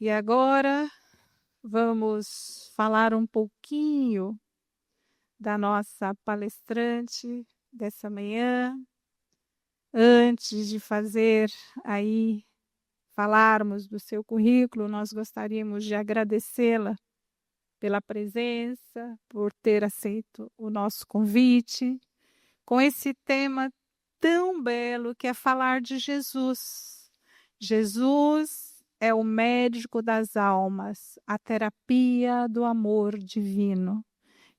E agora vamos falar um pouquinho da nossa palestrante dessa manhã. Antes de falarmos do seu currículo, nós gostaríamos de agradecê-la pela presença, por ter aceito o nosso convite, com esse tema tão belo que é falar de Jesus. Jesus é o médico das almas, a terapia do amor divino.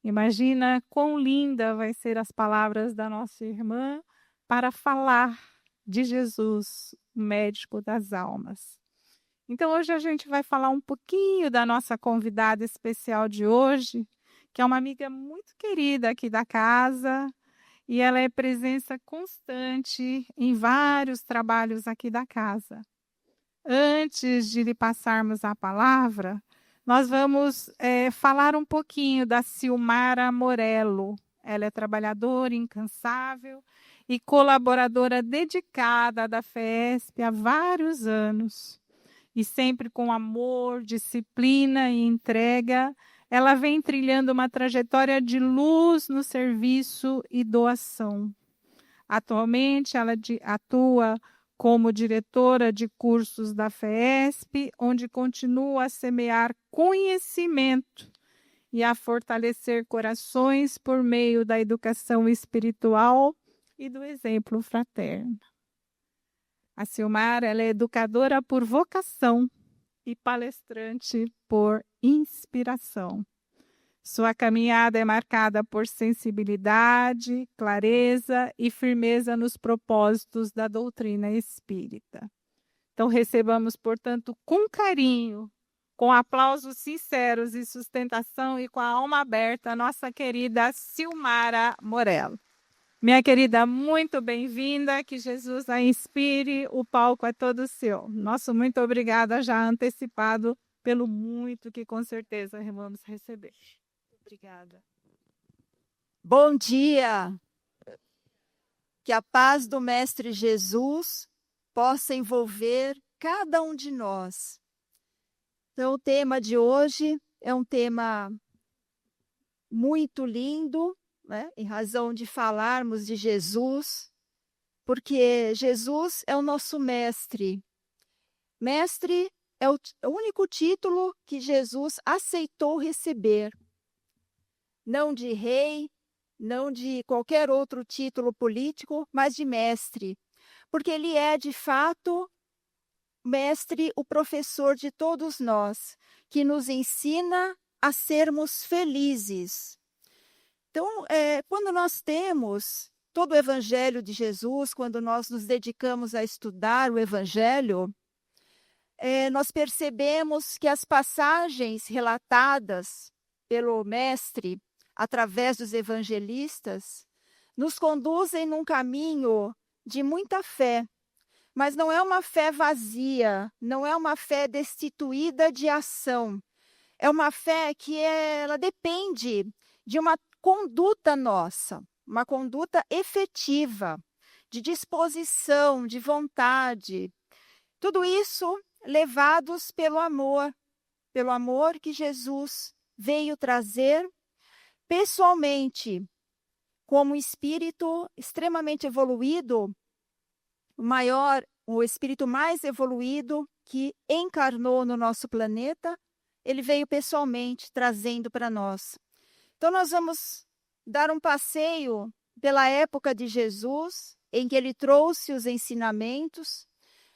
Imagina quão linda vai ser as palavras da nossa irmã para falar de Jesus, o médico das almas. Então, hoje a gente vai falar um pouquinho da nossa convidada especial de hoje, que é uma amiga muito querida aqui da casa, e ela é presença constante em vários trabalhos aqui da casa. Antes de lhe passarmos a palavra, nós vamos falar um pouquinho da Silmara Morello. Ela é trabalhadora incansável e colaboradora dedicada da FESP há vários anos. E sempre com amor, disciplina e entrega, ela vem trilhando uma trajetória de luz no serviço e doação. Atualmente, ela atua como diretora de cursos da FESP, onde continua a semear conhecimento e a fortalecer corações por meio da educação espiritual e do exemplo fraterno. A Silmara, ela é educadora por vocação e palestrante por inspiração. Sua caminhada é marcada por sensibilidade, clareza e firmeza nos propósitos da doutrina espírita. Então, recebamos, portanto, com carinho, com aplausos sinceros e sustentação e com a alma aberta, a nossa querida Silmara Morello. Minha querida, muito bem-vinda, que Jesus a inspire, o palco é todo seu. Nosso muito obrigada já antecipado pelo muito que com certeza vamos receber. Obrigada. Bom dia! Que a paz do Mestre Jesus possa envolver cada um de nós. Então, o tema de hoje é um tema muito lindo, né? Em razão de falarmos de Jesus, porque Jesus é o nosso mestre. Mestre é o único título que Jesus aceitou receber. Não de rei, não de qualquer outro título político, mas de mestre. Porque ele é, de fato, mestre, o professor de todos nós, que nos ensina a sermos felizes. Então, quando nós temos todo o Evangelho de Jesus, quando nós nos dedicamos a estudar o Evangelho, nós percebemos que as passagens relatadas pelo Mestre, através dos evangelistas, nos conduzem num caminho de muita fé. Mas não é uma fé vazia, não é uma fé destituída de ação. É uma fé que ela depende de uma conduta nossa, uma conduta efetiva, de disposição, de vontade. Tudo isso levados pelo amor que Jesus veio trazer pessoalmente, como espírito extremamente evoluído, o espírito mais evoluído que encarnou no nosso planeta, ele veio pessoalmente trazendo para nós. Então, nós vamos dar um passeio pela época de Jesus, em que ele trouxe os ensinamentos,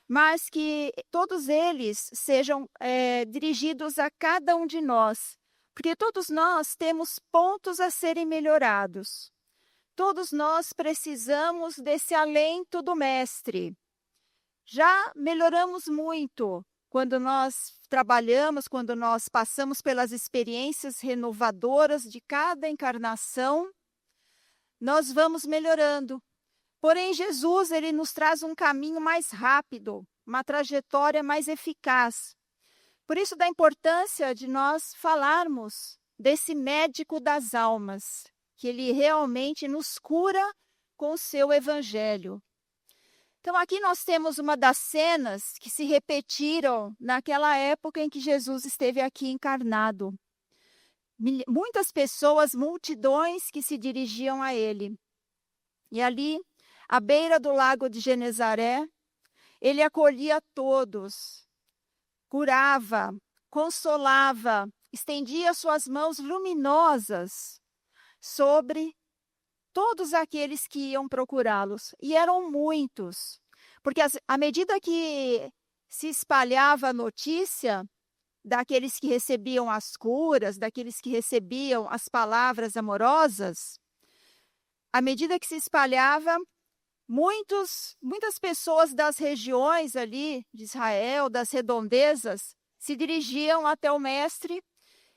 mas que todos eles sejam dirigidos a cada um de nós, porque todos nós temos pontos a serem melhorados. Todos nós precisamos desse alento do Mestre. Já melhoramos muito quando nós trabalhamos, quando nós passamos pelas experiências renovadoras de cada encarnação, nós vamos melhorando. Porém, Jesus, ele nos traz um caminho mais rápido, uma trajetória mais eficaz. Por isso, da importância de nós falarmos desse médico das almas, que ele realmente nos cura com o seu evangelho. Então, aqui nós temos uma das cenas que se repetiram naquela época em que Jesus esteve aqui encarnado. Muitas pessoas, multidões que se dirigiam a ele. E ali, à beira do lago de Genezaré, ele acolhia todos, curava, consolava, estendia suas mãos luminosas sobre todos aqueles que iam procurá-los. E eram muitos, porque à medida que se espalhava a notícia daqueles que recebiam as curas, daqueles que recebiam as palavras amorosas, à medida que se espalhava, muitas pessoas das regiões ali de Israel, das redondezas, se dirigiam até o mestre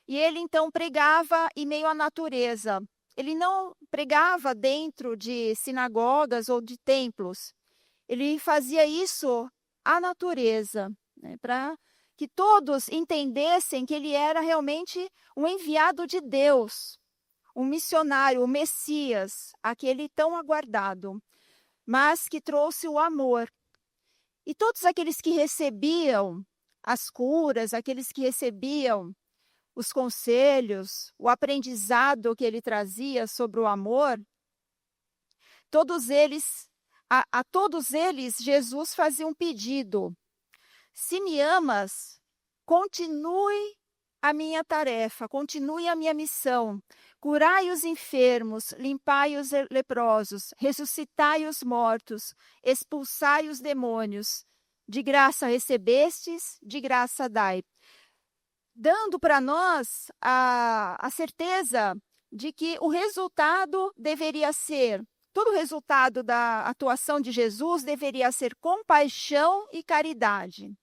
e ele então pregava em meio à natureza. Ele não pregava dentro de sinagogas ou de templos. Ele fazia isso à natureza, né, para que todos entendessem que ele era realmente um enviado de Deus, um missionário, o Messias, aquele tão aguardado, mas que trouxe o amor. E todos aqueles que recebiam as curas, aqueles que recebiam os conselhos, o aprendizado que ele trazia sobre o amor, todos eles, a todos eles, Jesus fazia um pedido: se me amas, continue a minha tarefa, continue a minha missão. Curai os enfermos, limpai os leprosos, ressuscitai os mortos, expulsai os demônios. De graça recebestes, de graça dai. Dando para nós a certeza de que o resultado deveria ser, todo o resultado da atuação de Jesus deveria ser compaixão e caridade.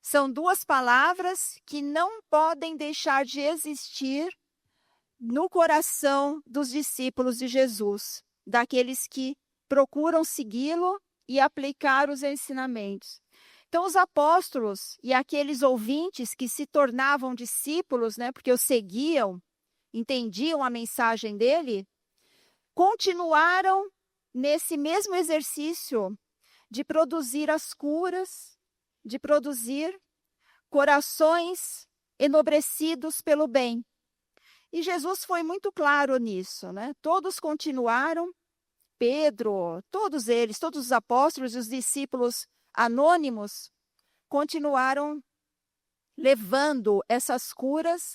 São duas palavras que não podem deixar de existir no coração dos discípulos de Jesus, daqueles que procuram segui-lo e aplicar os ensinamentos. Então, os apóstolos e aqueles ouvintes que se tornavam discípulos, né, porque os seguiam, entendiam a mensagem dele, continuaram nesse mesmo exercício de produzir as curas, de produzir corações enobrecidos pelo bem. E Jesus foi muito claro nisso, né? Todos continuaram, Pedro, todos eles, todos os apóstolos e os discípulos anônimos, continuaram levando essas curas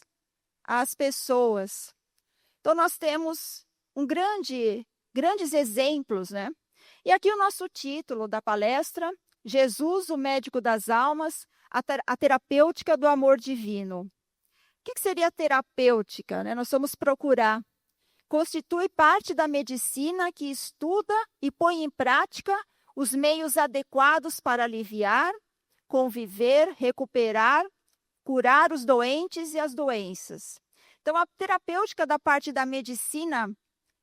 às pessoas. Então, nós temos grandes exemplos, né? E aqui o nosso título da palestra: Jesus, o médico das almas, a terapêutica do amor divino. O que seria terapêutica, né? Nós vamos procurar. Constitui parte da medicina que estuda e põe em prática os meios adequados para aliviar, conviver, recuperar, curar os doentes e as doenças. Então, a terapêutica da parte da medicina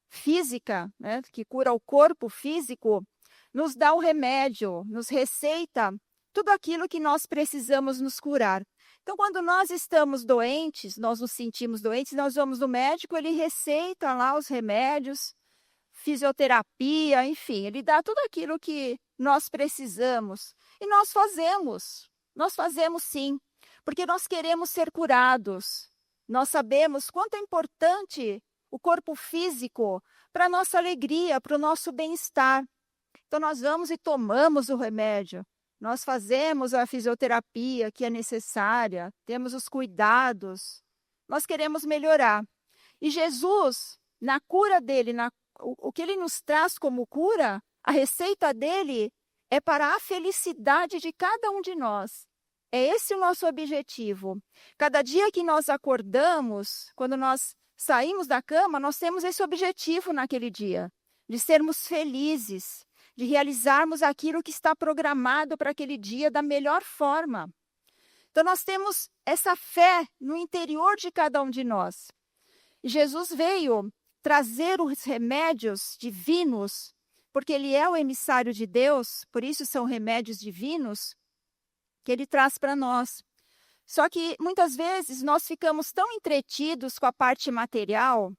física, né, que cura o corpo físico, nos dá o remédio, nos receita tudo aquilo que nós precisamos nos curar. Então, quando nós estamos doentes, nós nos sentimos doentes, nós vamos no médico, ele receita lá os remédios, fisioterapia, enfim, ele dá tudo aquilo que nós precisamos. E nós fazemos sim, porque nós queremos ser curados. Nós sabemos quanto é importante o corpo físico para a nossa alegria, para o nosso bem-estar. Então, nós vamos e tomamos o remédio. Nós fazemos a fisioterapia que é necessária, temos os cuidados, nós queremos melhorar. E Jesus, na cura dele, o que ele nos traz como cura, a receita dele é para a felicidade de cada um de nós. É esse o nosso objetivo. Cada dia que nós acordamos, quando nós saímos da cama, nós temos esse objetivo naquele dia, de sermos felizes, de realizarmos aquilo que está programado para aquele dia da melhor forma. Então, nós temos essa fé no interior de cada um de nós. E Jesus veio trazer os remédios divinos, porque ele é o emissário de Deus, por isso são remédios divinos, que ele traz para nós. Só que, muitas vezes, nós ficamos tão entretidos com a parte material,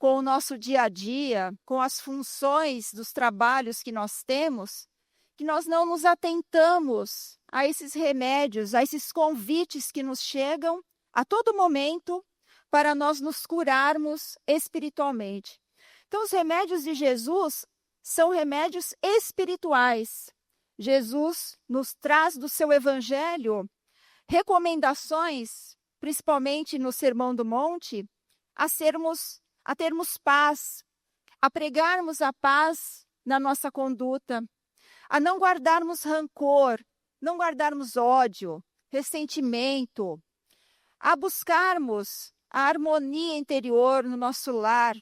com o nosso dia a dia, com as funções dos trabalhos que nós temos, que nós não nos atentamos a esses remédios, a esses convites que nos chegam a todo momento para nós nos curarmos espiritualmente. Então, os remédios de Jesus são remédios espirituais. Jesus nos traz do seu evangelho recomendações, principalmente no Sermão do Monte, a termos paz, a pregarmos a paz na nossa conduta, a não guardarmos rancor, não guardarmos ódio, ressentimento, a buscarmos a harmonia interior no nosso lar,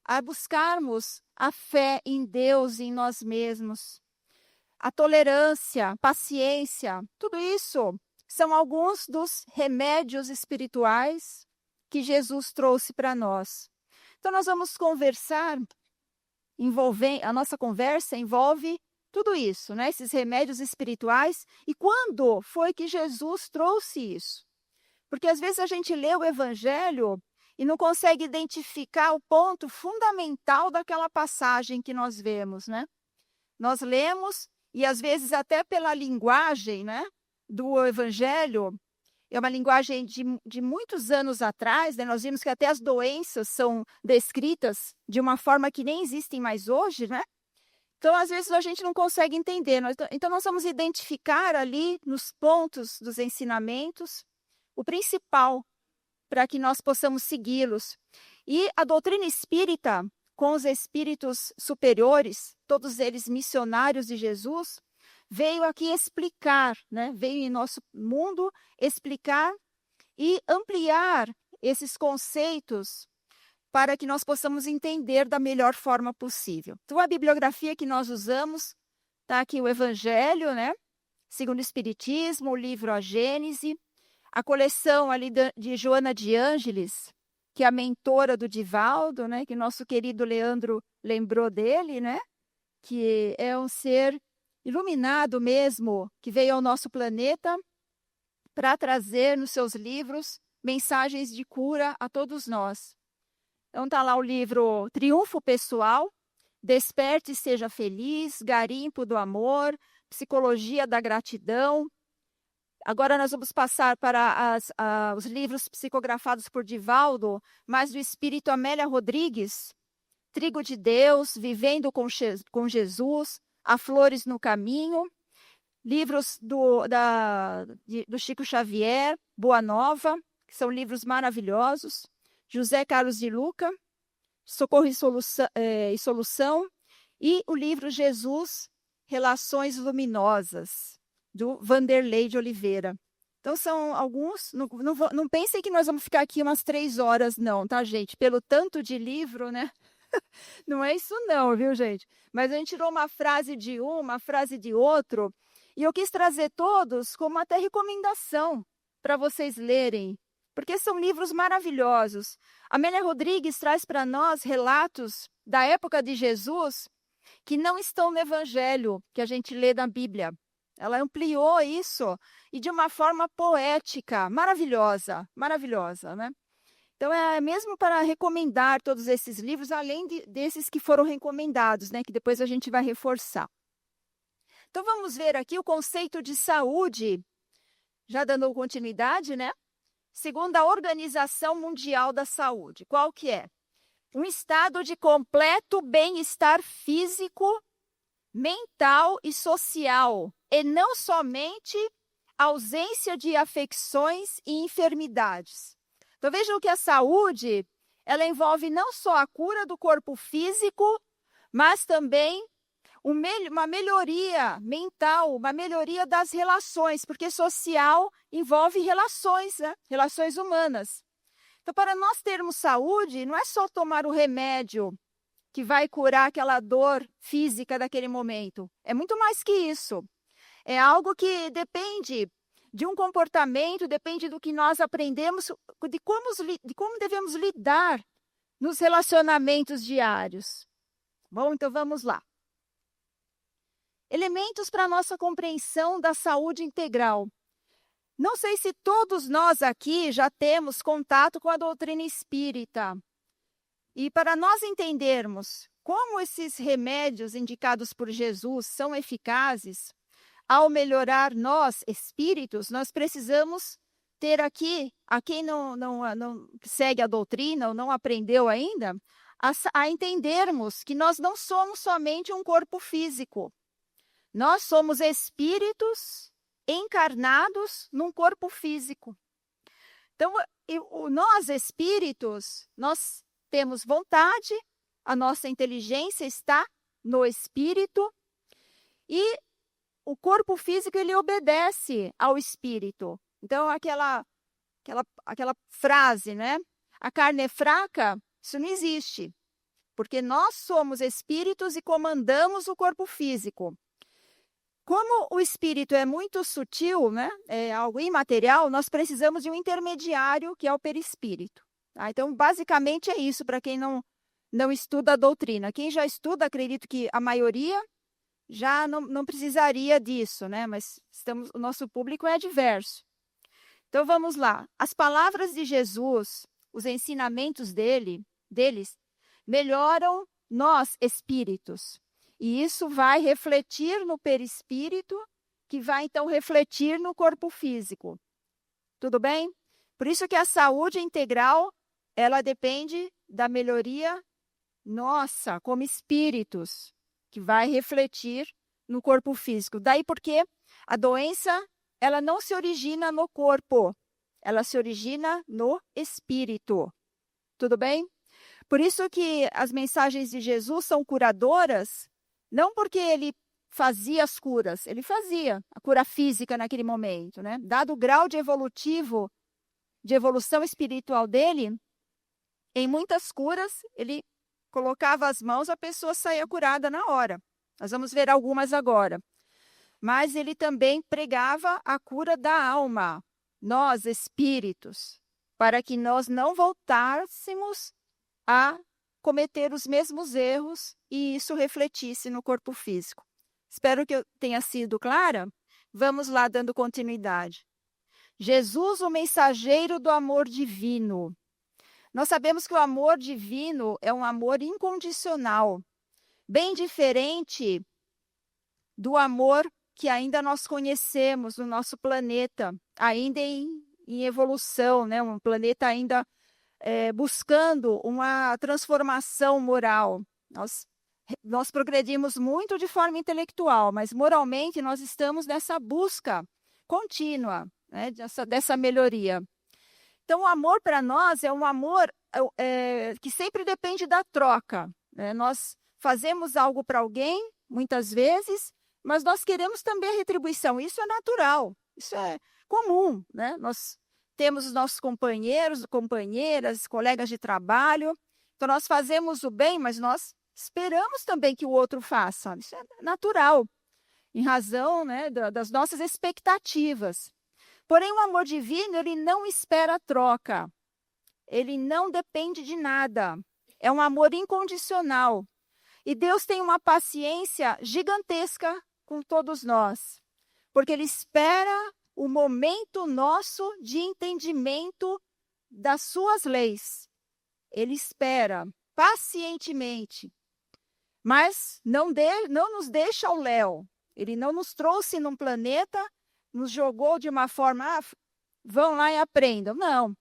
a buscarmos a fé em Deus e em nós mesmos, a tolerância, paciência, tudo isso são alguns dos remédios espirituais que Jesus trouxe para nós. Então, nós vamos conversar, a nossa conversa envolve tudo isso, né? Esses remédios espirituais. E quando foi que Jesus trouxe isso? Porque às vezes a gente lê o Evangelho e não consegue identificar o ponto fundamental daquela passagem que nós vemos, né? Nós lemos e às vezes até pela linguagem, né, do Evangelho, é uma linguagem de muitos anos atrás, né? Nós vimos que até as doenças são descritas de uma forma que nem existem mais hoje, né? Então, às vezes, a gente não consegue entender. Então, nós vamos identificar ali nos pontos dos ensinamentos o principal para que nós possamos segui-los. E a doutrina espírita, com os espíritos superiores, todos eles missionários de Jesus, veio aqui explicar, né? Veio em nosso mundo explicar e ampliar esses conceitos para que nós possamos entender da melhor forma possível. Então, a bibliografia que nós usamos, está aqui o Evangelho, né? Segundo o Espiritismo, o livro A Gênese, a coleção ali de Joana de Ângeles, que é a mentora do Divaldo, né? Que nosso querido Leandro lembrou dele, né? Que é um ser iluminado mesmo, que veio ao nosso planeta para trazer nos seus livros mensagens de cura a todos nós. Então está lá o livro Triunfo Pessoal, Desperte e Seja Feliz, Garimpo do Amor, Psicologia da Gratidão. Agora nós vamos passar para os livros psicografados por Divaldo, mas do espírito Amélia Rodrigues, Trigo de Deus, Vivendo com Jesus, Há Flores no Caminho, livros do Chico Xavier, Boa Nova, que são livros maravilhosos, José Carlos de Luca, Socorro e Solução, e o livro Jesus, Relações Luminosas, do Vanderlei de Oliveira. Então, são alguns, não pensem que nós vamos ficar aqui umas 3 horas, não, tá, gente? Pelo tanto de livro, né? Não é isso não, viu, gente? Mas a gente tirou uma frase de um, uma frase de outro, e eu quis trazer todos como até recomendação para vocês lerem, porque são livros maravilhosos. Amélia Rodrigues traz para nós relatos da época de Jesus que não estão no Evangelho, que a gente lê na Bíblia. Ela ampliou isso e de uma forma poética, maravilhosa, maravilhosa, né? Então, é mesmo para recomendar todos esses livros, além desses que foram recomendados, né? Que depois a gente vai reforçar. Então, vamos ver aqui o conceito de saúde, já dando continuidade, né? Segundo a Organização Mundial da Saúde. Qual que é? Um estado de completo bem-estar físico, mental e social, e não somente ausência de afecções e enfermidades. Então, vejam que a saúde, ela envolve não só a cura do corpo físico, mas também uma melhoria mental, uma melhoria das relações, porque social envolve relações, né? Relações humanas. Então, para nós termos saúde, não é só tomar o remédio que vai curar aquela dor física daquele momento. É muito mais que isso. É algo que depende de um comportamento, depende do que nós aprendemos, de como devemos lidar nos relacionamentos diários. Bom, então vamos lá. Elementos para a nossa compreensão da saúde integral. Não sei se todos nós aqui já temos contato com a doutrina espírita. E para nós entendermos como esses remédios indicados por Jesus são eficazes, ao melhorar nós, espíritos, nós precisamos ter aqui, a quem não segue a doutrina ou não aprendeu ainda, a entendermos que nós não somos somente um corpo físico. Nós somos espíritos encarnados num corpo físico. Então, nós espíritos, nós temos vontade, a nossa inteligência está no espírito e o corpo físico ele obedece ao espírito. Então, aquela frase, né? A carne é fraca, isso não existe. Porque nós somos espíritos e comandamos o corpo físico. Como o espírito é muito sutil, né? É algo imaterial, nós precisamos de um intermediário, que é o perispírito. Tá? Então, basicamente é isso, para quem não estuda a doutrina. Quem já estuda, acredito que a maioria já não precisaria disso, né? Mas o nosso público é diverso. Então, vamos lá. As palavras de Jesus, os ensinamentos deles, melhoram nós, espíritos. E isso vai refletir no perispírito, que vai, então, refletir no corpo físico. Tudo bem? Por isso que a saúde integral, ela depende da melhoria nossa, como espíritos, que vai refletir no corpo físico. Daí porque a doença, ela não se origina no corpo, ela se origina no espírito. Tudo bem? Por isso que as mensagens de Jesus são curadoras, não porque ele fazia as curas, ele fazia a cura física naquele momento, né? Dado o grau de evolução espiritual dele, em muitas curas, ele colocava as mãos, a pessoa saía curada na hora. Nós vamos ver algumas agora. Mas ele também pregava a cura da alma, nós, espíritos, para que nós não voltássemos a cometer os mesmos erros e isso refletisse no corpo físico. Espero que eu tenha sido clara. Vamos lá, dando continuidade. Jesus, o mensageiro do amor divino. Nós sabemos que o amor divino é um amor incondicional, bem diferente do amor que ainda nós conhecemos no nosso planeta, ainda em evolução, né? Um planeta ainda buscando uma transformação moral. Nós progredimos muito de forma intelectual, mas moralmente nós estamos nessa busca contínua, né? dessa melhoria. Então, o amor para nós é um amor que sempre depende da troca. Né? Nós fazemos algo para alguém, muitas vezes, mas nós queremos também a retribuição. Isso é natural, isso é comum. Né? Nós temos os nossos companheiros, companheiras, colegas de trabalho. Então, nós fazemos o bem, mas nós esperamos também que o outro faça. Isso é natural, em razão, né, das nossas expectativas. Porém, o amor divino, ele não espera troca. Ele não depende de nada. É um amor incondicional. E Deus tem uma paciência gigantesca com todos nós. Porque Ele espera o momento nosso de entendimento das suas leis. Ele espera pacientemente. Mas não nos deixa ao léu. Ele não nos trouxe num planeta, nos jogou de uma forma, vão lá e aprendam. Não.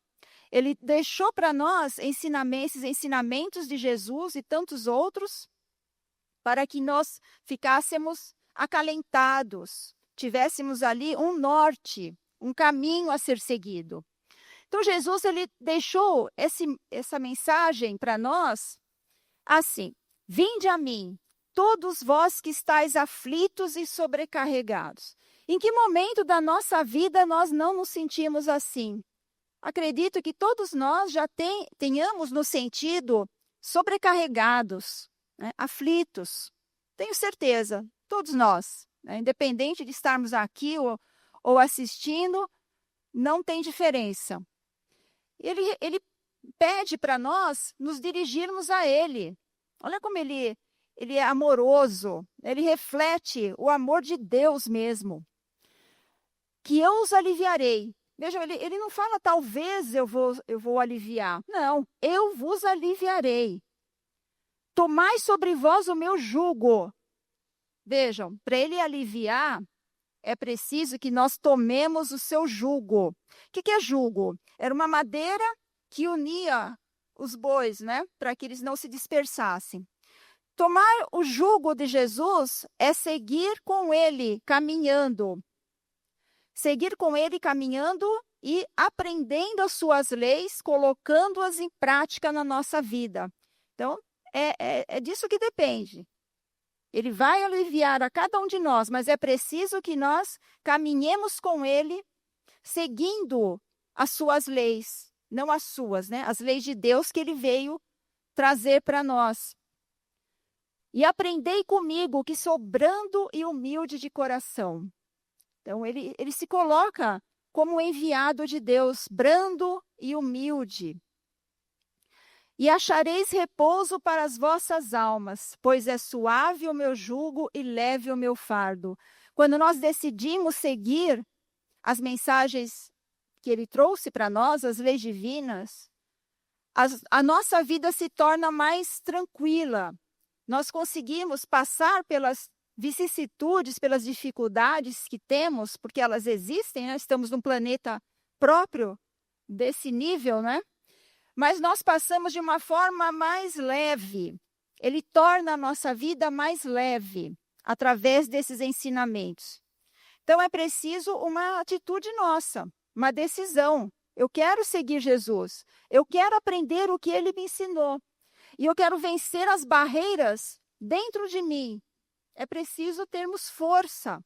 Ele deixou para nós esses ensinamentos de Jesus e tantos outros, para que nós ficássemos acalentados, tivéssemos ali um norte, um caminho a ser seguido. Então, Jesus ele deixou essa mensagem para nós assim: vinde a mim, todos vós que estáis aflitos e sobrecarregados. Em que momento da nossa vida nós não nos sentimos assim? Acredito que todos nós já tenhamos nos sentido sobrecarregados, né? Aflitos. Tenho certeza, todos nós, né? Independente de estarmos aqui ou assistindo, não tem diferença. Ele pede para nós nos dirigirmos a Ele. Olha como ele é amoroso, ele reflete o amor de Deus mesmo. Que eu os aliviarei. Veja, ele não fala talvez eu vou aliviar. Não, eu vos aliviarei. tomai sobre vós o meu jugo. Vejam, para ele aliviar, é preciso que nós tomemos o seu jugo. O que é jugo? Era uma madeira que unia os bois, né? Para que eles não se dispersassem. Tomar o jugo de Jesus é seguir com ele caminhando. Seguir com ele caminhando e aprendendo as suas leis, colocando-as em prática na nossa vida. Então, é disso que depende. Ele vai aliviar a cada um de nós, mas é preciso que nós caminhemos com ele, seguindo as suas leis, não as suas, né? As leis de Deus que ele veio trazer para nós. E aprendei comigo, que sou brando e humilde de coração. Então, ele se coloca como enviado de Deus, brando e humilde. E achareis repouso para as vossas almas, pois é suave o meu jugo e leve o meu fardo. Quando nós decidimos seguir as mensagens que ele trouxe para nós, as leis divinas, a nossa vida se torna mais tranquila. Nós conseguimos passar pelas vicissitudes, pelas dificuldades que temos, porque elas existem, né? Estamos num planeta próprio desse nível, né? Mas nós passamos de uma forma mais leve. Ele torna a nossa vida mais leve através desses ensinamentos. Então, é preciso uma atitude nossa, uma decisão. Eu quero seguir Jesus. Eu quero aprender o que ele me ensinou. E eu quero vencer as barreiras dentro de mim. É preciso termos força,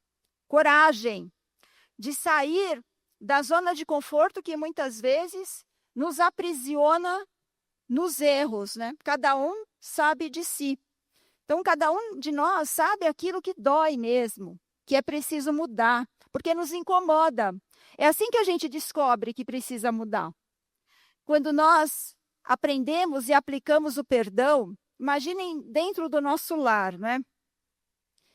coragem de sair da zona de conforto que muitas vezes nos aprisiona nos erros, né? Cada um sabe de si. Então, cada um de nós sabe aquilo que dói mesmo, que é preciso mudar, porque nos incomoda. É assim que a gente descobre que precisa mudar. Quando nós aprendemos e aplicamos o perdão, imaginem dentro do nosso lar, né?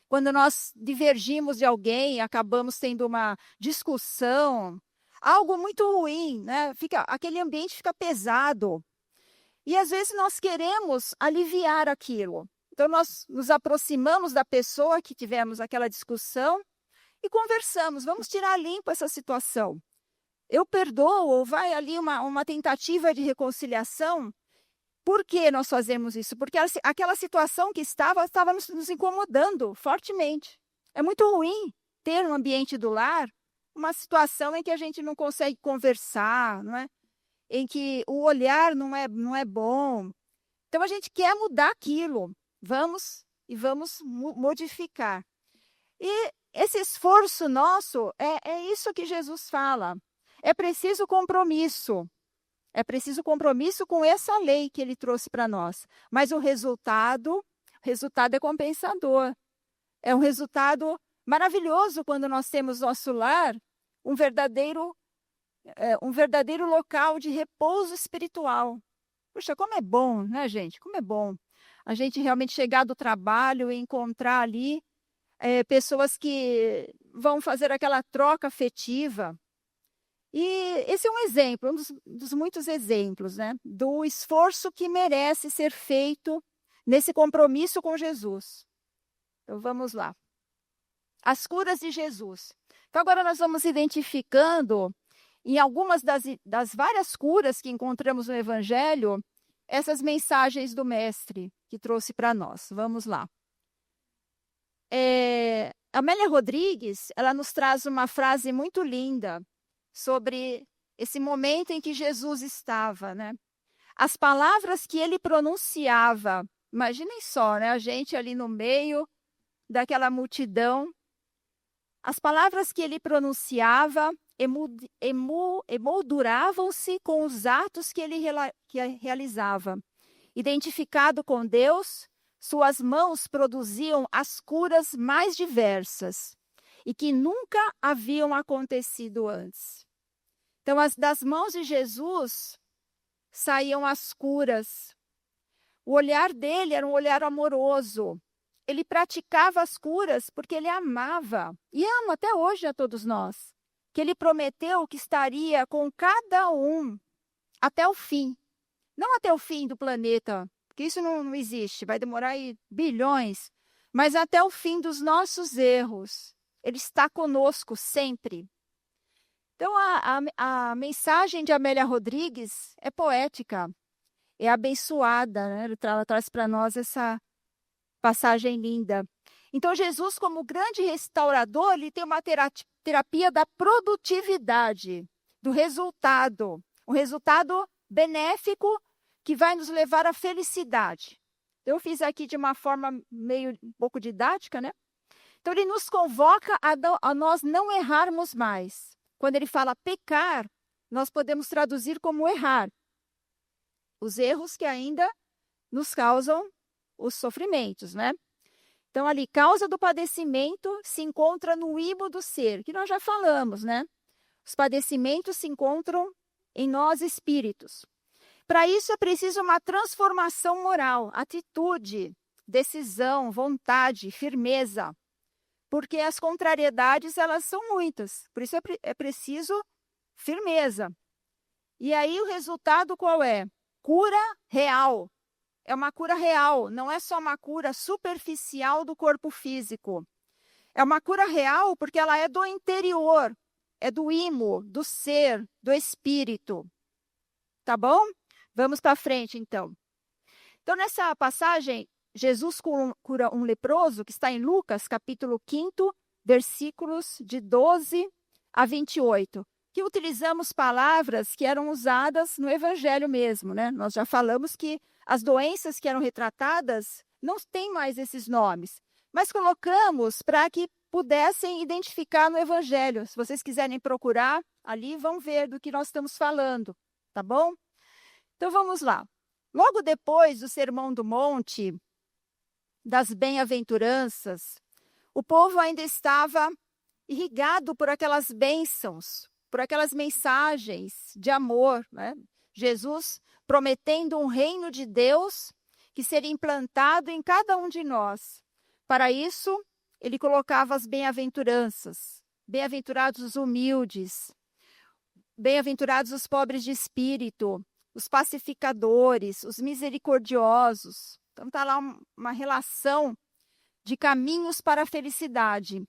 Quando nós divergimos de alguém, acabamos tendo uma discussão, algo muito ruim, né? Aquele ambiente fica pesado. E às vezes nós queremos aliviar aquilo. Então nós nos aproximamos da pessoa que tivemos aquela discussão e conversamos. Vamos tirar limpo essa situação. Eu perdoo, ou vai ali uma tentativa de reconciliação. Por que nós fazemos isso? Porque aquela situação que estava nos incomodando fortemente. É muito ruim ter um ambiente do lar, uma situação em que a gente não consegue conversar, não é? Em que o olhar não é bom. Então, a gente quer mudar aquilo. Vamos modificar. E esse esforço nosso, é isso que Jesus fala. É preciso compromisso. É preciso compromisso com essa lei que ele trouxe para nós. Mas o resultado é compensador. É um resultado maravilhoso quando nós temos nosso lar um verdadeiro local de repouso espiritual. Puxa, como é bom, né, gente? Como é bom a gente realmente chegar do trabalho e encontrar ali pessoas que vão fazer aquela troca afetiva. E esse é um exemplo, um dos muitos exemplos, né, do esforço que merece ser feito nesse compromisso com Jesus. Então, vamos lá. As curas de Jesus. Então, agora nós vamos identificando, em algumas das várias curas que encontramos no Evangelho, essas mensagens do Mestre que trouxe para nós. Vamos lá. Amélia Rodrigues, ela nos traz uma frase muito linda sobre esse momento em que Jesus estava, né? As palavras que ele pronunciava, imaginem só, né? A gente ali no meio daquela multidão, as palavras que ele pronunciava emolduravam-se com os atos que ele realizava. Identificado com Deus, suas mãos produziam as curas mais diversas e que nunca haviam acontecido antes. Então, das mãos de Jesus saíam as curas. O olhar dele era um olhar amoroso. Ele praticava as curas porque ele amava, e ama até hoje a todos nós, que ele prometeu que estaria com cada um até o fim. Não até o fim do planeta, porque isso não existe, vai demorar aí bilhões, mas até o fim dos nossos erros. Ele está conosco sempre. Então, a mensagem de Amélia Rodrigues é poética, é abençoada, né? Ela traz para nós essa passagem linda. Então, Jesus, como grande restaurador, ele tem uma terapia da produtividade, do resultado, um resultado benéfico que vai nos levar à felicidade. Eu fiz aqui de uma forma meio um pouco didática, né? Então, ele nos convoca a nós não errarmos mais. Quando ele fala pecar, nós podemos traduzir como errar. Os erros que ainda nos causam os sofrimentos, né? Então, ali, causa do padecimento se encontra no imo do ser, que nós já falamos, né? Os padecimentos se encontram em nós espíritos. Para isso é preciso uma transformação moral, atitude, decisão, vontade, firmeza. Porque as contrariedades, elas são muitas. Por isso é preciso firmeza. E aí o resultado qual é? Cura real. É uma cura real, não é só uma cura superficial do corpo físico. É uma cura real porque ela é do interior, é do imo, do ser, do espírito. Tá bom? Vamos para frente, então. Então, nessa passagem, Jesus cura um leproso, que está em Lucas, capítulo 5, versículos de 12 a 28, que utilizamos palavras que eram usadas no Evangelho mesmo, né? Nós já falamos que as doenças que eram retratadas não têm mais esses nomes, mas colocamos para que pudessem identificar no Evangelho. Se vocês quiserem procurar, ali vão ver do que nós estamos falando, tá bom? Então, vamos lá. Logo depois do Sermão do Monte, das bem-aventuranças, o povo ainda estava irrigado por aquelas bênçãos, por aquelas mensagens de amor, né? Jesus prometendo um reino de Deus que seria implantado em cada um de nós. Para isso, ele colocava as bem-aventuranças. Bem-aventurados os humildes, bem-aventurados os pobres de espírito, os pacificadores, os misericordiosos. Então, está lá uma relação de caminhos para a felicidade.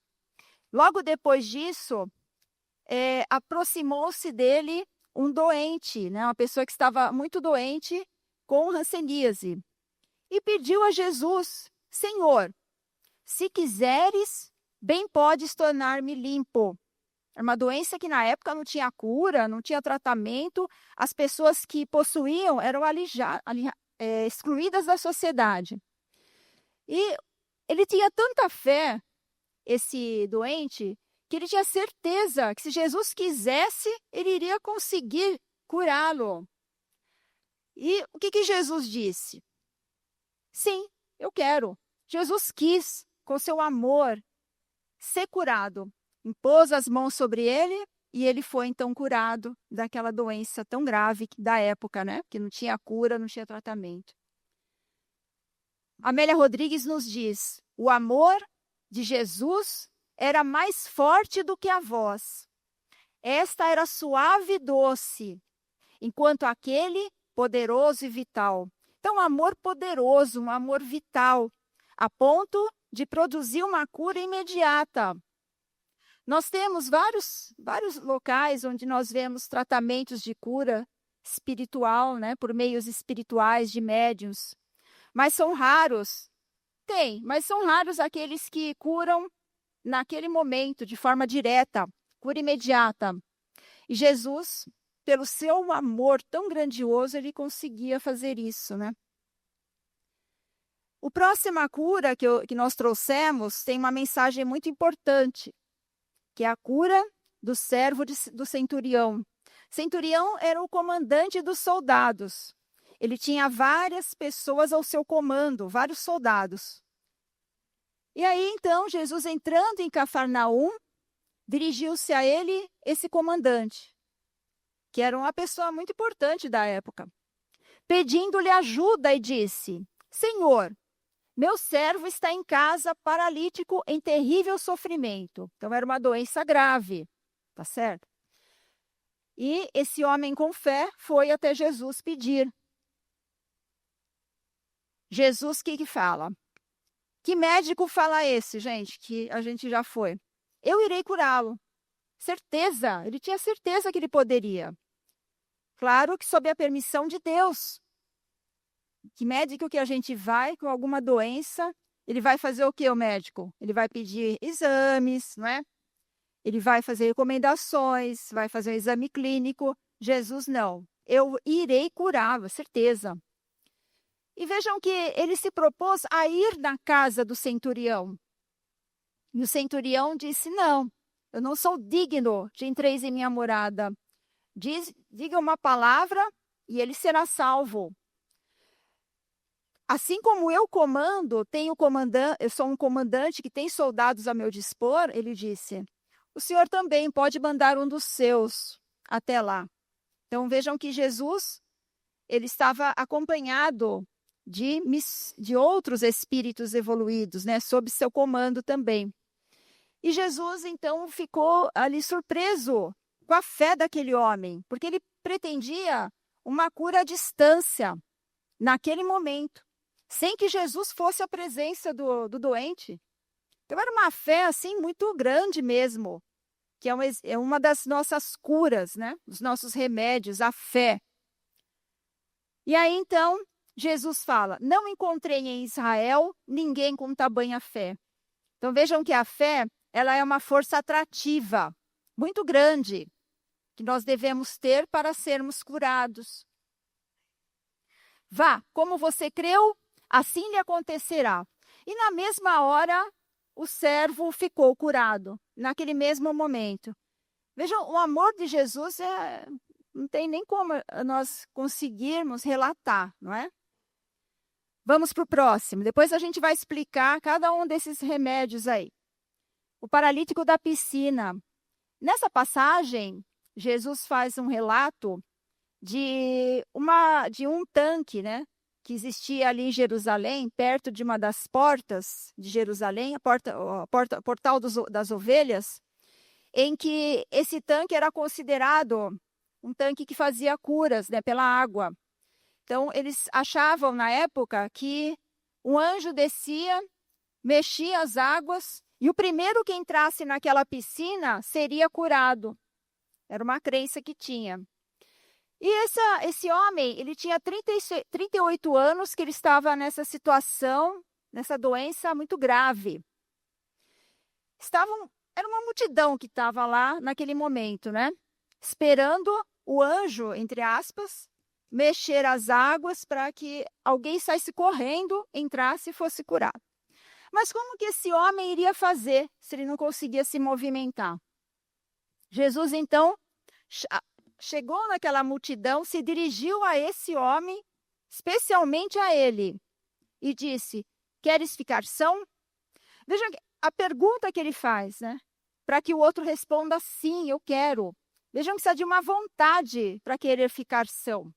Logo depois disso, aproximou-se dele um doente, né? Uma pessoa que estava muito doente com hanseníase. E pediu a Jesus: Senhor, se quiseres, bem podes tornar-me limpo. Era uma doença que na época não tinha cura, não tinha tratamento. As pessoas que possuíam eram excluídas da sociedade. E ele tinha tanta fé, esse doente, que ele tinha certeza que se Jesus quisesse, ele iria conseguir curá-lo. E o que Jesus disse? Sim, eu quero. Jesus quis, com seu amor, ser curado. Impôs as mãos sobre ele e ele foi então curado daquela doença tão grave da época, né? Que não tinha cura, não tinha tratamento. Amélia Rodrigues nos diz: o amor de Jesus era mais forte do que a voz. Esta era suave e doce, enquanto aquele poderoso e vital. Então, um amor poderoso, um amor vital, a ponto de produzir uma cura imediata. Nós temos vários locais onde nós vemos tratamentos de cura espiritual, né, por meios espirituais de médiuns. Mas são raros. Tem, mas são raros aqueles que curam naquele momento, de forma direta, cura imediata. E Jesus, pelo seu amor tão grandioso, ele conseguia fazer isso, né? A próxima cura que nós trouxemos tem uma mensagem muito importante, que é a cura do servo do centurião. Centurião era o comandante dos soldados. Ele tinha várias pessoas ao seu comando, vários soldados. E aí, então, Jesus, entrando em Cafarnaum, dirigiu-se a ele, esse comandante, que era uma pessoa muito importante da época, pedindo-lhe ajuda e disse: Senhor, meu servo está em casa, paralítico, em terrível sofrimento. Então, era uma doença grave, tá certo? E esse homem com fé foi até Jesus pedir. Jesus, o que fala? Que médico fala esse, gente, que a gente já foi? Eu irei curá-lo. Certeza, ele tinha certeza que ele poderia. Claro que sob a permissão de Deus. Que médico que a gente vai com alguma doença, ele vai fazer o que, o médico? Ele vai pedir exames, não é? Ele vai fazer recomendações, vai fazer um exame clínico. Jesus, não. Eu irei curá-lo, certeza. E vejam que ele se propôs a ir na casa do centurião. E o centurião disse, não, eu não sou digno de entreis em minha morada. Diga uma palavra e ele será salvo. Assim como eu comando, eu sou um comandante que tem soldados a meu dispor, ele disse, o senhor também pode mandar um dos seus até lá. Então vejam que Jesus, ele estava acompanhado de outros espíritos evoluídos, né, sob seu comando também. E Jesus, então, ficou ali surpreso com a fé daquele homem, porque ele pretendia uma cura à distância, naquele momento, sem que Jesus fosse à presença do doente. Então, era uma fé, assim, muito grande mesmo, que é uma das nossas curas, né? Os nossos remédios, a fé. E aí, então, Jesus fala, não encontrei em Israel ninguém com tamanha fé. Então, vejam que a fé, ela é uma força atrativa, muito grande, que nós devemos ter para sermos curados. Vá, como você creu, assim lhe acontecerá. E na mesma hora, o servo ficou curado, naquele mesmo momento. Vejam, o amor de Jesus não tem nem como nós conseguirmos relatar, não é? Vamos para o próximo. Depois a gente vai explicar cada um desses remédios aí. O paralítico da piscina. Nessa passagem, Jesus faz um relato de um tanque, né, que existia ali em Jerusalém, perto de uma das portas de Jerusalém, portal das ovelhas, em que esse tanque era considerado um tanque que fazia curas, né, pela água. Então, eles achavam na época que um anjo descia, mexia as águas, e o primeiro que entrasse naquela piscina seria curado. Era uma crença que tinha. E esse homem, ele tinha 38 anos que ele estava nessa situação, nessa doença muito grave. Era uma multidão que estava lá naquele momento, né? Esperando o anjo, entre aspas, mexer as águas para que alguém saísse correndo, entrasse e fosse curado. Mas como que esse homem iria fazer se ele não conseguia se movimentar? Jesus, então, chegou naquela multidão, se dirigiu a esse homem, especialmente a ele, e disse, queres ficar são? Veja a pergunta que ele faz, né? Para que o outro responda, sim, eu quero. Vejam que precisa de uma vontade para querer ficar são.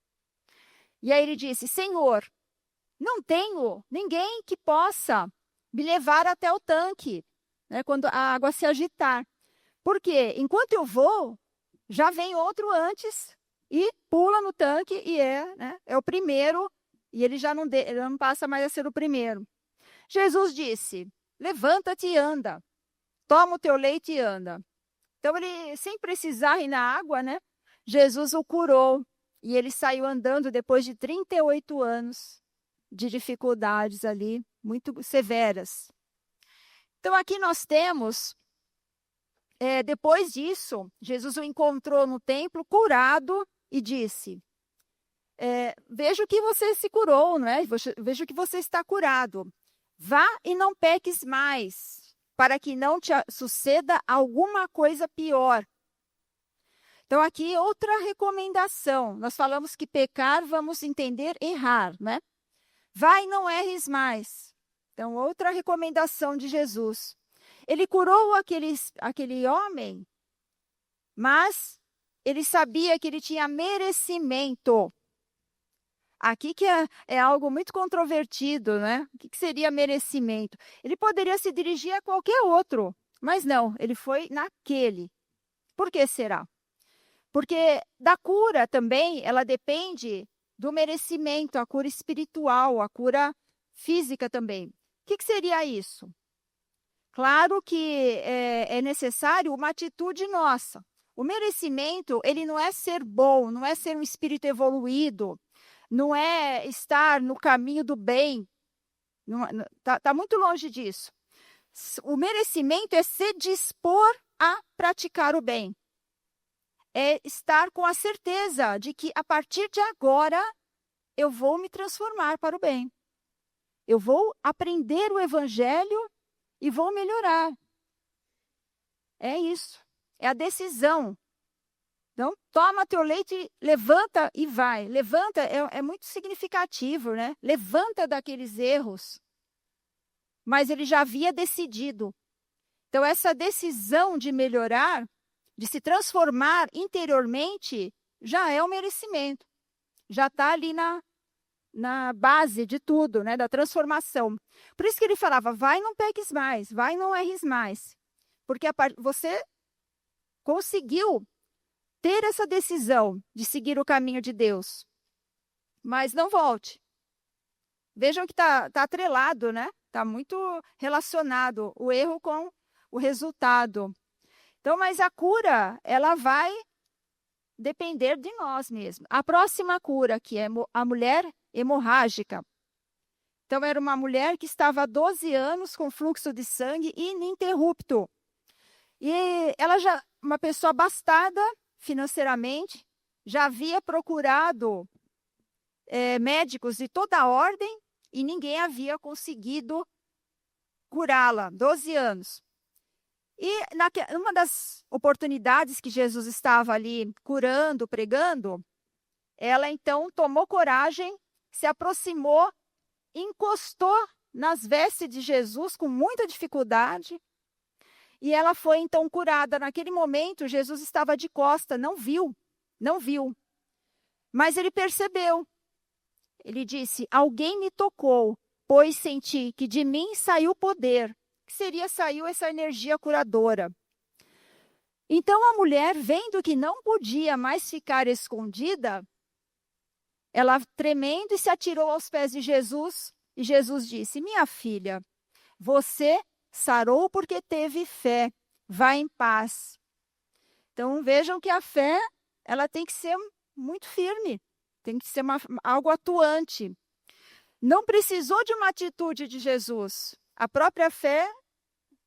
E aí ele disse, Senhor, não tenho ninguém que possa me levar até o tanque, né, quando a água se agitar. Porque enquanto eu vou, já vem outro antes e pula no tanque e é o primeiro, e ele já ele não passa mais a ser o primeiro. Jesus disse, levanta-te e anda, toma o teu leite e anda. Então, ele, sem precisar ir na água, né, Jesus o curou, e ele saiu andando depois de 38 anos de dificuldades ali, muito severas. Então, aqui nós temos, depois disso, Jesus o encontrou no templo, curado, e disse, vejo que você se curou, não é? Vejo que você está curado. Vá e não peques mais, para que não te suceda alguma coisa pior. Então, aqui outra recomendação. Nós falamos que pecar, vamos entender errar, né? Vai e não erres mais. Então, outra recomendação de Jesus. Ele curou aquele homem, mas ele sabia que ele tinha merecimento. Aqui que é algo muito controvertido, né? O que seria merecimento? Ele poderia se dirigir a qualquer outro, mas não, ele foi naquele. Por que será? Porque da cura também, ela depende do merecimento, a cura espiritual, a cura física também. O que seria isso? Claro que é necessário uma atitude nossa. O merecimento, ele não é ser bom, não é ser um espírito evoluído, não é estar no caminho do bem. Tá muito longe disso. O merecimento é se dispor a praticar o bem. É estar com a certeza de que a partir de agora eu vou me transformar para o bem. Eu vou aprender o evangelho e vou melhorar. É isso. É a decisão. Então, toma teu leite, levanta e vai. Levanta é muito significativo, né? Levanta daqueles erros. Mas ele já havia decidido. Então, essa decisão de melhorar, de se transformar interiormente, já é o merecimento. Já está ali na base de tudo, né? Da transformação. Por isso que ele falava, vai, não peques mais, vai, não erres mais. Porque você conseguiu ter essa decisão de seguir o caminho de Deus. Mas não volte. Vejam que tá atrelado, né? Está muito relacionado o erro com o resultado. Então, mas a cura, ela vai depender de nós mesmos. A próxima cura, que é a mulher hemorrágica. Então, era uma mulher que estava há 12 anos com fluxo de sangue ininterrupto. E ela já, uma pessoa abastada financeiramente, já havia procurado médicos de toda a ordem e ninguém havia conseguido curá-la, 12 anos. E numa das oportunidades que Jesus estava ali curando, pregando, ela então tomou coragem, se aproximou, encostou nas vestes de Jesus com muita dificuldade, e ela foi então curada. Naquele momento, Jesus estava de costa, não viu. Mas ele percebeu. Ele disse, alguém me tocou, pois senti que de mim saiu poder. Que saiu essa energia curadora. Então a mulher, vendo que não podia mais ficar escondida, ela tremendo e se atirou aos pés de Jesus, e Jesus disse, minha filha, você sarou porque teve fé, vá em paz. Então vejam que a fé, ela tem que ser muito firme, tem que ser algo atuante. Não precisou de uma atitude de Jesus. A própria fé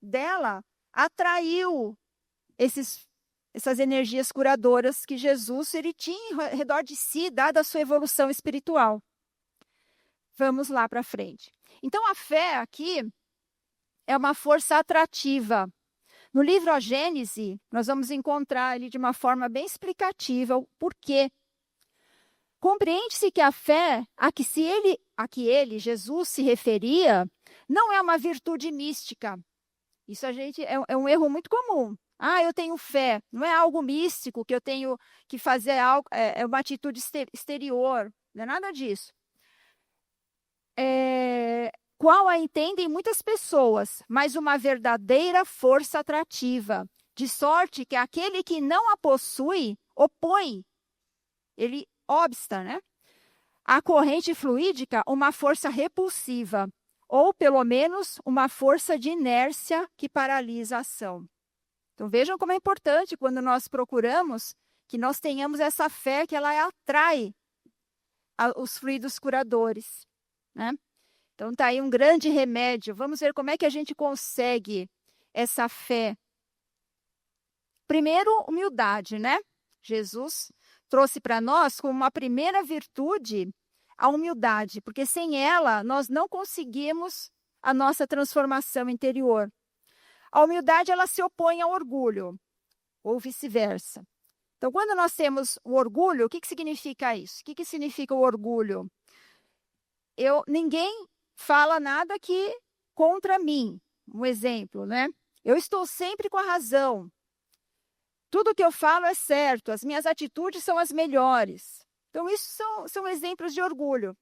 dela atraiu essas energias curadoras que Jesus ele tinha ao redor de si, dada a sua evolução espiritual. Vamos lá para frente. Então, a fé aqui é uma força atrativa. No livro A Gênese, nós vamos encontrar ali de uma forma bem explicativa o porquê. Compreende-se que a fé a que ele, Jesus, se referia, não é uma virtude mística. Isso é um erro muito comum. Eu tenho fé. Não é algo místico que eu tenho que fazer algo, é uma atitude exterior. Não é nada disso. Qual a entendem muitas pessoas, mas uma verdadeira força atrativa, de sorte que aquele que não a possui, opõe. Ele obsta, né? A corrente fluídica, uma força repulsiva, ou pelo menos uma força de inércia que paralisa a ação. Então vejam como é importante quando nós procuramos que nós tenhamos essa fé que ela atrai os fluidos curadores, né? Então tá aí um grande remédio. Vamos ver como é que a gente consegue essa fé. Primeiro, humildade, né? Jesus trouxe para nós como uma primeira virtude a humildade, porque sem ela nós não conseguimos a nossa transformação interior. A humildade ela se opõe ao orgulho, ou vice-versa. Então, quando nós temos o orgulho, o que significa isso? O que significa o orgulho? Ninguém fala nada aqui contra mim. Um exemplo, né? Eu estou sempre com a razão. Tudo que eu falo é certo, as minhas atitudes são as melhores. Então, isso são exemplos de orgulho.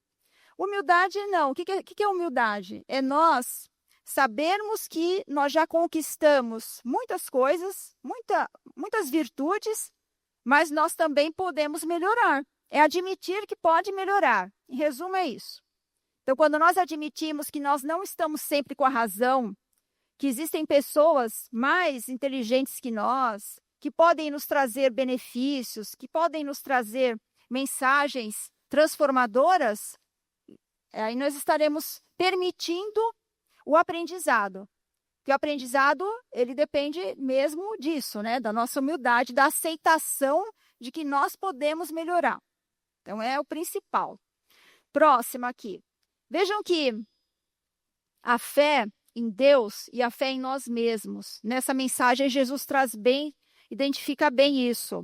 Humildade, não. O que é humildade? É nós sabermos que nós já conquistamos muitas coisas, muitas virtudes, mas nós também podemos melhorar. É admitir que pode melhorar. Em resumo, é isso. Então, quando nós admitimos que nós não estamos sempre com a razão, que existem pessoas mais inteligentes que nós, que podem nos trazer benefícios, que podem nos trazer mensagens transformadoras, aí nós estaremos permitindo o aprendizado. Porque o aprendizado, ele depende mesmo disso, né? Da nossa humildade, da aceitação de que nós podemos melhorar. Então, é o principal. Próximo aqui. Vejam que a fé em Deus e a fé em nós mesmos. Nessa mensagem, Jesus traz bem, identifica bem isso.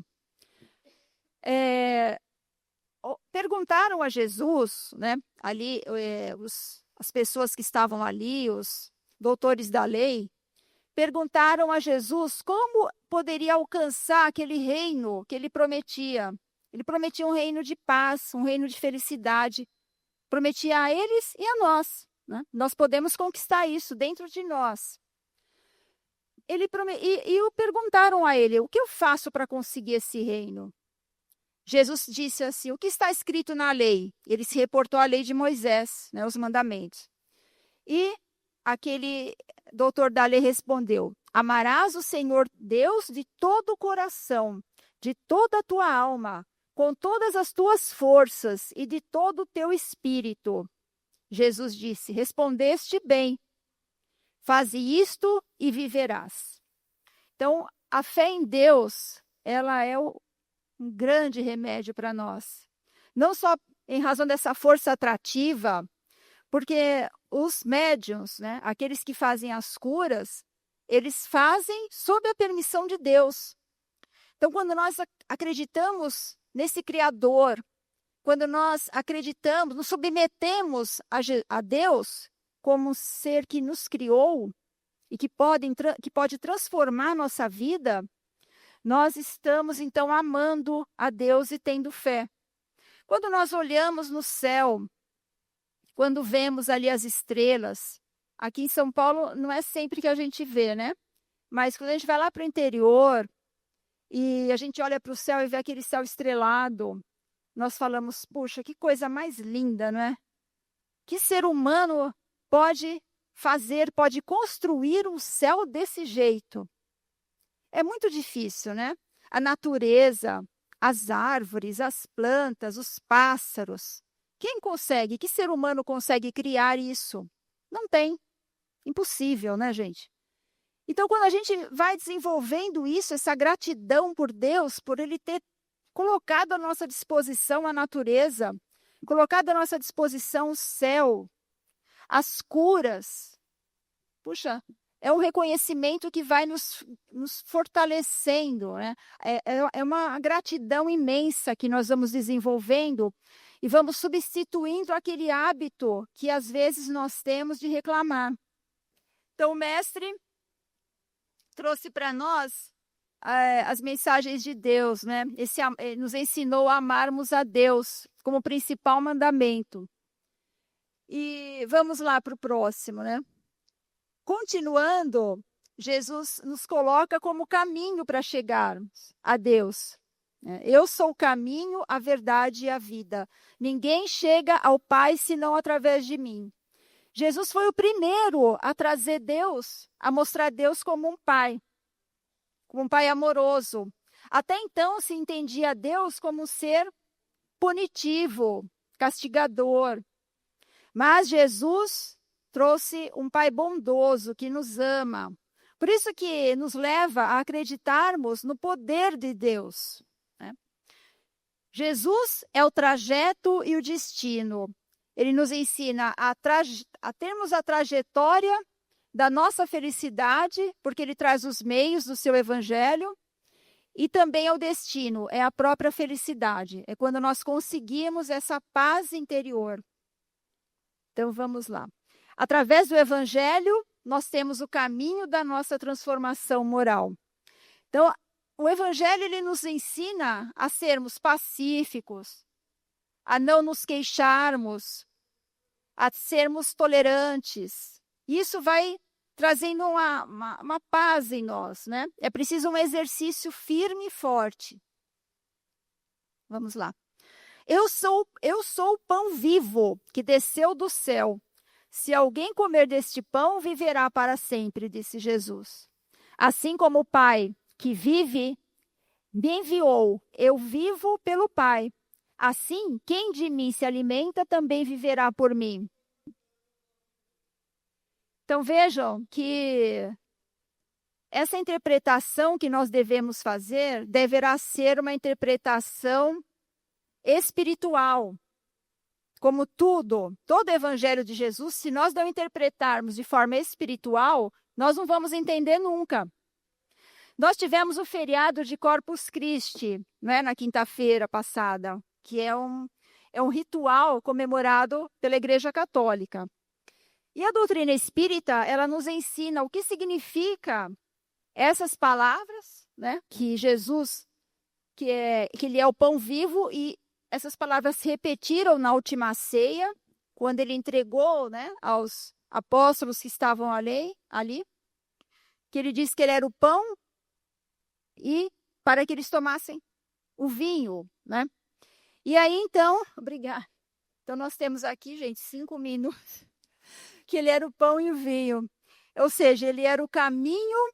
Perguntaram a Jesus, né, ali, as pessoas que estavam ali, os doutores da lei, perguntaram a Jesus como poderia alcançar aquele reino que ele prometia. Ele prometia um reino de paz, um reino de felicidade. Prometia a eles e a nós. Né? Nós podemos conquistar isso dentro de nós. E perguntaram a ele, o que eu faço para conseguir esse reino? Jesus disse assim, o que está escrito na lei? Ele se reportou à lei de Moisés, né, os mandamentos. E aquele doutor da lei respondeu, amarás o Senhor Deus de todo o coração, de toda a tua alma, com todas as tuas forças e de todo o teu espírito. Jesus disse, respondeste bem, faze isto e viverás. Então, a fé em Deus, ela é um grande remédio para nós. Não só em razão dessa força atrativa, porque os médiuns, né, aqueles que fazem as curas, eles fazem sob a permissão de Deus. Então, quando nós acreditamos nesse Criador, quando nós acreditamos, nos submetemos a Deus como um ser que nos criou e que pode transformar nossa vida, nós estamos, então, amando a Deus e tendo fé. Quando nós olhamos no céu, quando vemos ali as estrelas, aqui em São Paulo não é sempre que a gente vê, né? Mas quando a gente vai lá para o interior e a gente olha para o céu e vê aquele céu estrelado, nós falamos, puxa, que coisa mais linda, não é? Que ser humano pode fazer, pode construir um céu desse jeito? É muito difícil, né? A natureza, as árvores, as plantas, os pássaros. Quem consegue? Que ser humano consegue criar isso? Não tem. Impossível, né, gente? Então, quando a gente vai desenvolvendo isso, essa gratidão por Deus, por Ele ter colocado à nossa disposição a natureza, colocado à nossa disposição o céu, as curas. Puxa, é um reconhecimento que vai nos fortalecendo, né? É uma gratidão imensa que nós vamos desenvolvendo e vamos substituindo aquele hábito que às vezes nós temos de reclamar. Então, o mestre trouxe para nós as mensagens de Deus, né? Nos ensinou a amarmos a Deus como principal mandamento. E vamos lá para o próximo, né? Continuando, Jesus nos coloca como caminho para chegarmos a Deus. Eu sou o caminho, a verdade e a vida. Ninguém chega ao Pai senão através de mim. Jesus foi o primeiro a trazer Deus, a mostrar Deus como um pai amoroso. Até então se entendia Deus como um ser punitivo, castigador. Mas Jesus trouxe um pai bondoso que nos ama. Por isso que nos leva a acreditarmos no poder de Deus. Né? Jesus é o trajeto e o destino. Ele nos ensina a termos a trajetória da nossa felicidade, porque ele traz os meios do seu evangelho, e também é o destino, é a própria felicidade. É quando nós conseguimos essa paz interior. Então, vamos lá. Através do evangelho, nós temos o caminho da nossa transformação moral. Então, o evangelho ele nos ensina a sermos pacíficos, a não nos queixarmos, a sermos tolerantes. Isso vai trazendo uma paz em nós, né? É preciso um exercício firme e forte. Vamos lá. Eu sou o pão vivo que desceu do céu. Se alguém comer deste pão, viverá para sempre, disse Jesus. Assim como o Pai que vive me enviou, eu vivo pelo Pai. Assim, quem de mim se alimenta também viverá por mim. Então vejam que essa interpretação que nós devemos fazer deverá ser uma interpretação espiritual. Como todo o evangelho de Jesus, se nós não interpretarmos de forma espiritual, nós não vamos entender nunca. Nós tivemos o feriado de Corpus Christi, né, na quinta-feira passada, que é um ritual comemorado pela Igreja Católica. E a doutrina espírita, ela nos ensina o que significa essas palavras, né, que Jesus, que ele é o pão vivo, e essas palavras se repetiram na última ceia, quando ele entregou, né, aos apóstolos que estavam ali, que ele disse que ele era o pão e para que eles tomassem o vinho, né? E aí, então, obrigada. Então, nós temos aqui, gente, 5 minutos, que ele era o pão e o vinho. Ou seja, ele era o caminho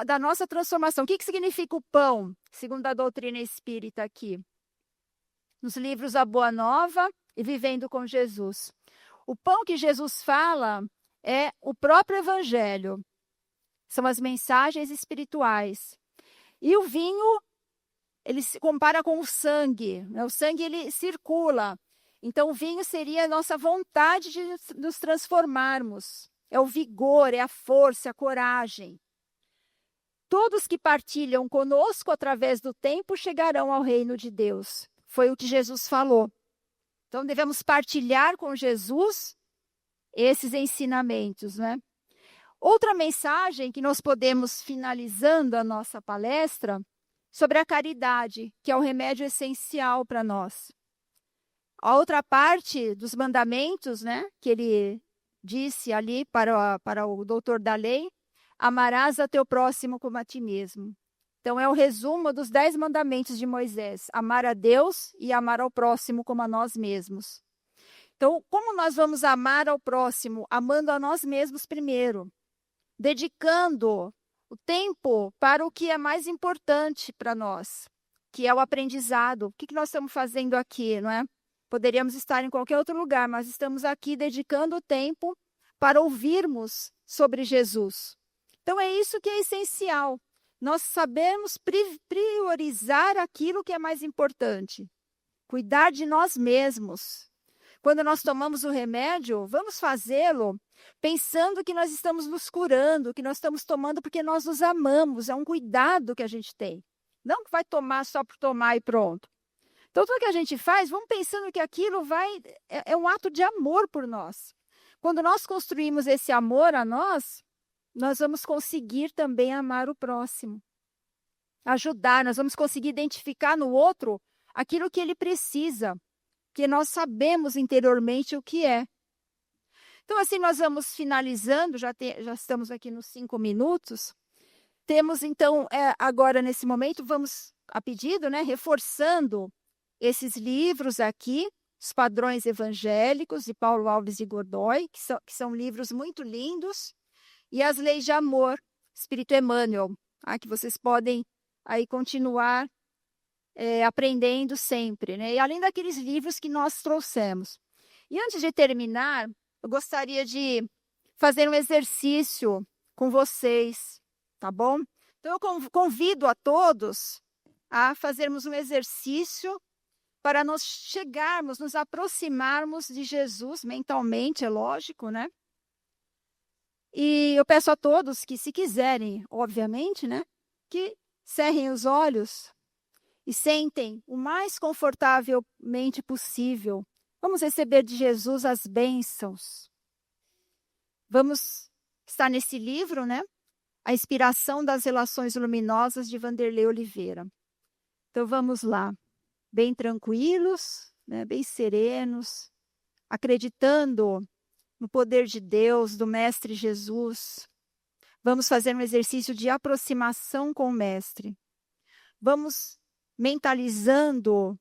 da nossa transformação. O que significa o pão, segundo a doutrina espírita aqui? Nos livros A Boa Nova e Vivendo com Jesus. O pão que Jesus fala é o próprio evangelho. São as mensagens espirituais. E o vinho, ele se compara com o sangue. Né? O sangue, ele circula. Então, o vinho seria a nossa vontade de nos transformarmos. É o vigor, é a força, a coragem. Todos que partilham conosco através do tempo chegarão ao reino de Deus. Foi o que Jesus falou. Então, devemos partilhar com Jesus esses ensinamentos, né? Outra mensagem que nós podemos, finalizando a nossa palestra, sobre a caridade, que é o remédio essencial para nós. A outra parte dos mandamentos, né, que ele disse ali para o doutor da lei, amarás a teu próximo como a ti mesmo. Então, é o resumo dos 10 mandamentos de Moisés, amar a Deus e amar ao próximo como a nós mesmos. Então, como nós vamos amar ao próximo? Amando a nós mesmos primeiro. Dedicando o tempo para o que é mais importante para nós, que é o aprendizado. O que nós estamos fazendo aqui, não é? Poderíamos estar em qualquer outro lugar, mas estamos aqui dedicando o tempo para ouvirmos sobre Jesus. Então, é isso que é essencial. Nós sabemos priorizar aquilo que é mais importante. Cuidar de nós mesmos. Quando nós tomamos o remédio, vamos fazê-lo pensando que nós estamos nos curando, que nós estamos tomando porque nós nos amamos. É um cuidado que a gente tem. Não que vai tomar só por tomar e pronto. Então, tudo que a gente faz, vamos pensando que aquilo é um ato de amor por nós. Quando nós construímos esse amor a nós vamos conseguir também amar o próximo. Ajudar, nós vamos conseguir identificar no outro aquilo que ele precisa, que nós sabemos interiormente o que é. Então, assim, nós vamos finalizando, já estamos aqui nos 5 minutos. Temos, então, agora, nesse momento, vamos, a pedido, né, reforçando esses livros aqui, Os Padrões Evangélicos, de Paulo Alves de Godoy, que são livros muito lindos, e As Leis de Amor, Espírito Emmanuel, que vocês podem aí continuar aprendendo sempre, né? E além daqueles livros que nós trouxemos. E antes de terminar, eu gostaria de fazer um exercício com vocês, tá bom? Então, eu convido a todos a fazermos um exercício para nós chegarmos, nos aproximarmos de Jesus mentalmente, é lógico, né? E eu peço a todos que, se quiserem, obviamente, né, que cerrem os olhos e sentem o mais confortavelmente possível. Vamos receber de Jesus as bênçãos. Vamos estar nesse livro, né? A Inspiração das Relações Luminosas, de Vanderlei Oliveira. Então, vamos lá. Bem tranquilos, né, bem serenos, acreditando no poder de Deus, do Mestre Jesus. Vamos fazer um exercício de aproximação com o Mestre. Vamos mentalizando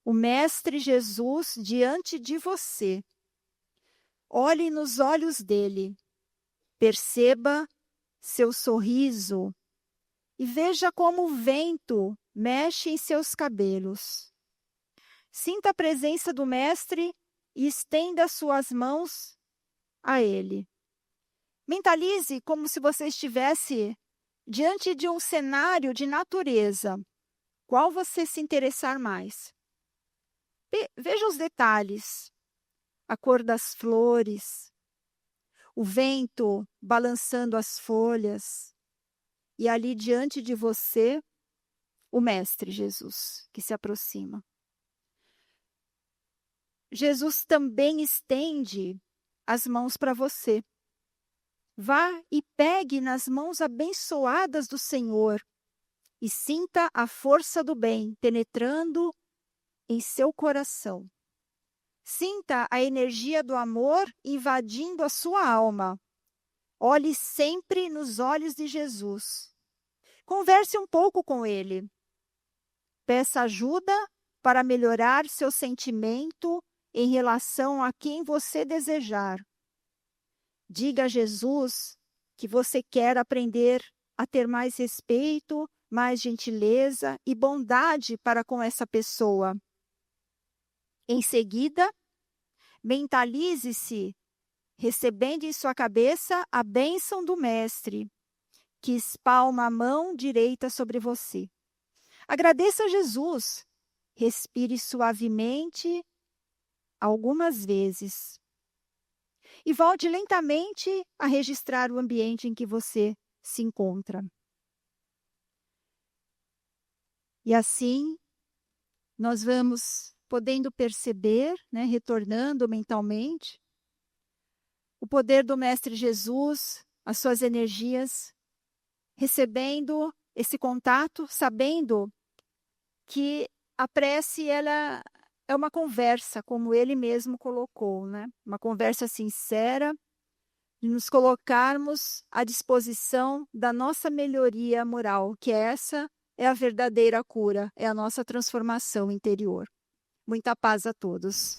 o Mestre Jesus diante de você. Olhe nos olhos dele, perceba seu sorriso e veja como o vento mexe em seus cabelos. Sinta a presença do Mestre e estenda suas mãos a ele. Mentalize como se você estivesse diante de um cenário de natureza. Qual você se interessar mais? Veja os detalhes, a cor das flores, o vento balançando as folhas, e ali diante de você, o Mestre Jesus, que se aproxima. Jesus também estende as mãos para você. Vá e pegue nas mãos abençoadas do Senhor e sinta a força do bem penetrando em seu coração. Sinta a energia do amor invadindo a sua alma. Olhe sempre nos olhos de Jesus. Converse um pouco com ele. Peça ajuda para melhorar seu sentimento em relação a quem você desejar. Diga a Jesus que você quer aprender a ter mais respeito, mais gentileza e bondade para com essa pessoa. Em seguida, mentalize-se recebendo em sua cabeça a bênção do Mestre, que espalma a mão direita sobre você. Agradeça a Jesus. Respire suavemente algumas vezes. E volte lentamente a registrar o ambiente em que você se encontra. E assim, nós vamos podendo perceber, retornando mentalmente, o poder do Mestre Jesus, as suas energias, recebendo esse contato, sabendo que a prece ela é uma conversa, como ele mesmo colocou, uma conversa sincera, de nos colocarmos à disposição da nossa melhoria moral, que essa é a verdadeira cura, é a nossa transformação interior. Muita paz a todos.